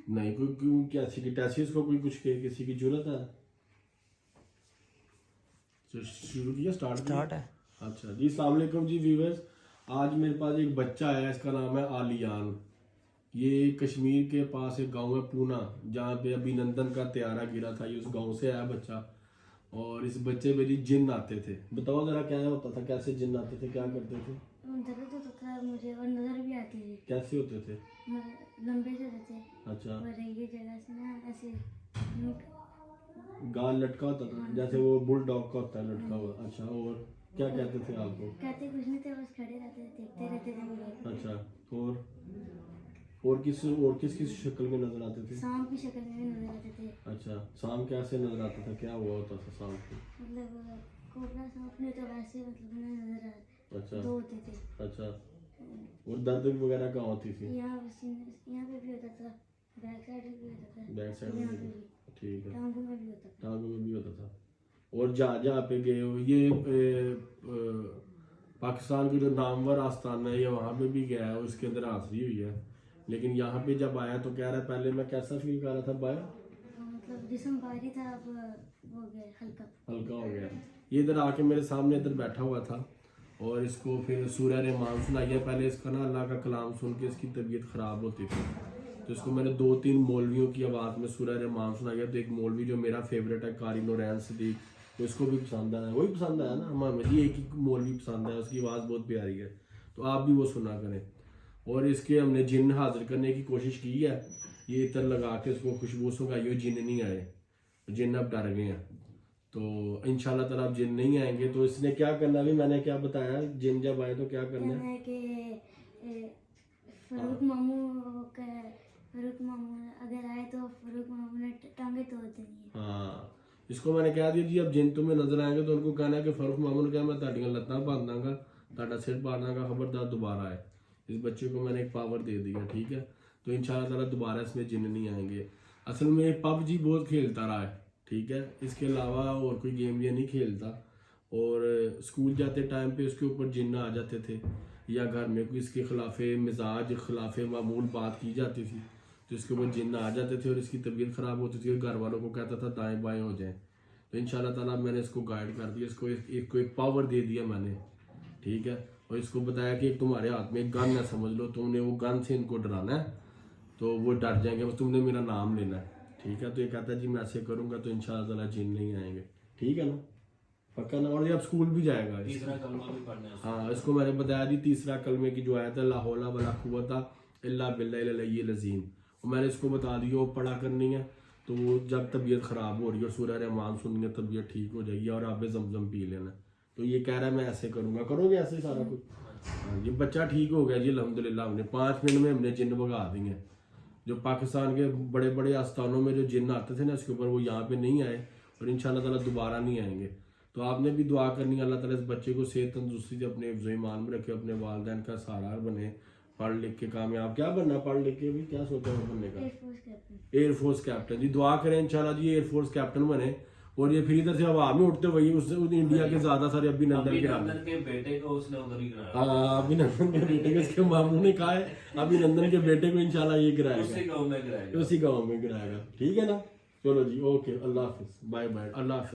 नहीं कोई क्यों कैसी की टैसी उसको कोई कुछ किसी की जरूरत है? तो शुरू किया स्टार्ट है। अच्छा जी, अस्सलाम वालेकुम जी व्यूअर्स। आज मेरे पास एक बच्चा है, इसका नाम है आलियान। ये कश्मीर के पास एक गांव है पूना, जहाँ पे अभिनंदन का त्यारा गिरा था। ये उस गांव से आया बच्चा, और इस बच्चे में जी जिन्न आते थे। बताओ जरा क्या होता था, कैसे जिन्न आते थे, क्या करते थे? दर्द होता था मुझे और नजर भी आती थी। कैसे होते थे? लंबे से होते थे। अच्छा, और ये जगह से ना ऐसे गाल लटका होता था, जैसे वो बुलडॉग का होता है लटका हुआ। अच्छा, और क्या कहते थे आपको? कहते कुछ नहीं थे, बस खड़े रहते थे, देखते रहते थे मुझे। अच्छा, और किस शक्ल में नजर आते थे? सांप की शक्ल में भी नजर आते थे। अच्छा, सांप कैसे नजर आता था, क्या हुआ होता था सांप को? मतलब कोबरा सांप नहीं तो वैसे मतलब उन्हें नजर आ अच्छा दो होते थे। अच्छा, और दर्द वगैरह कहाँ होती थी? यहाँ पे भी होता था, बैक साइड में भी होता था, बैक साइड यहाँ में पे भी? भी, ठीक है, टांगों में भी होता था। टांगों में भी होता था। और जहाँ जहाँ पे गए हो, ये पाकिस्तान की जो नामवर आस्थान है, ये वहाँ पे भी गया है, उसके अंदर हाजिरी हुई है। लेकिन यहाँ पे जब आया तो कह रहा है पहले मैं कैसा फील कर रहा था, मतलब जिस्म भारी था, अब हो गया हल्का हो गया। ये इधर आके मेरे सामने इधर बैठा हुआ था, और इसको फिर सूर्य रहमान सुनाइए। पहले इसका ना अल्लाह का कलाम सुन के इसकी तबीयत ख़राब होती थी, तो इसको मैंने 2-3 मौलवियों की आवाज़ में सूर्य रहमान सुनाइए। तो एक मौलवी जो मेरा फेवरेट है, कारी नूरैन सदीक, तो इसको भी पसंद आया, वही पसंद आया ना हमें जी, एक ही मौलवी पसंद है, उसकी आवाज़ बहुत प्यारी है, तो आप भी वो सुना करें। और इसके हमने जिन्न हाजिर करने की कोशिश की है, ये इतर लगा के इसको खुशबू सुंघाई, जिन्न नहीं आए, जिन्न अब डर गए हैं। तो इंशाल्लाह ताला अब जिन नहीं आएंगे। तो इसने क्या करना, भी मैंने क्या बताया, जिन जब आए तो क्या करना है कि फारूक मामू अगर आए तो फारूक मामू ने टांगे तोड़ देनी है। हाँ, इसको मैंने कह दिया जी, अब जिन तुम्हें नजर आएंगे तो उनको कहना है कि फारूक मामू ने कहा मैं ताड़ियां लत्तां बांध दांगा, ताड़ा सिर पाड़ दांगा, खबरदार दोबारा आए। इस बच्चे को मैंने एक पावर दे दिया, ठीक है। तो इंशाल्लाह ताला दोबारा इसमें जिन नहीं आएंगे। असल में पबजी बहुत खेलता रहा है, ठीक है, इसके अलावा और कोई गेम ये नहीं खेलता। और स्कूल जाते टाइम पे उसके ऊपर जिन्न आ जाते थे, या घर में कोई इसके खिलाफे मिजाज खिलाफे मामूल बात की जाती थी तो इसके ऊपर जिन्न आ जाते थे, और इसकी तबीयत ख़राब होती थी, और घर वालों को कहता था दाएं बाएं हो जाए। तो इंशाल्लाह ताला मैंने इसको गाइड कर दिया, इसको एक पावर दे दिया मैंने, ठीक है। और इसको बताया कि तुम्हारे हाथ में एक गन है, समझ लो तुमने वो गन से इनको डराना है, तो वो डर जाएंगे, बस तुमने मेरा नाम लेना है, ठीक है। तो ये कहता है जी मैं ऐसे करूँगा तो इंशाल्लाह ताला जिन नहीं आएंगे, ठीक है ना, पक्का ना। और ये अब स्कूल भी जाएगा, तीसरा कलमा भी पढ़ना है। हाँ, इसको मैंने बताया जी तीसरा कलमे की जो आयत है, ला हौला वला कुव्वता इल्ला बिल्लाहिल अलिय्यिल अज़ीम, और मैंने इसको बता दिया वो पढ़ा करनी है। तो वो जब तबीयत ख़राब हो रही है और सूरह रहमान सुननी है, तबीयत ठीक हो जाएगी, और आबे ज़मज़म पी लेना। तो ये कह रहा है मैं ऐसे करूँगा, करोगे ऐसे सारा कुछ? हाँ, ये बच्चा ठीक हो गया जी अल्हम्दुलिल्लाह। हमने 5 मिनट में हमने जिन्न भगा दिए। जो पाकिस्तान के बड़े बड़े आस्थानों में जो जिन्न आते थे ना इसके ऊपर, वो यहाँ पे नहीं आए, और इंशाल्लाह ताला दोबारा नहीं आएंगे। तो आपने भी दुआ करनी है अल्लाह ताला इस बच्चे को सेहत तंदुरुस्ती से अपने हिफ्ज़ ईमान में रखे, अपने वालिदैन का सहारा बने, पढ़ लिख के कामयाब। क्या बनना पढ़ लिख के, भी क्या सोचा है बनने का? एयरफोर्स कैप्टन जी, दुआ करें इंशाल्लाह जी एयरफोर्स कैप्टन बने। और ये फिर इधर से हवा में उठते वही उसने इंडिया के ज्यादा सारे अभिनंदन के बेटे को उसने उधर ही गिराया। हाँ, अभिनंदन के बेटे को इसके मामू ने कहा है, अभिनंदन के बेटे को इंशाल्लाह ये गिराएगा, उसी गाँव में गिराएगा, ठीक है ना। चलो जी, ओके, अल्लाह हाफिज, बाय बाय, अल्लाह हाफिज।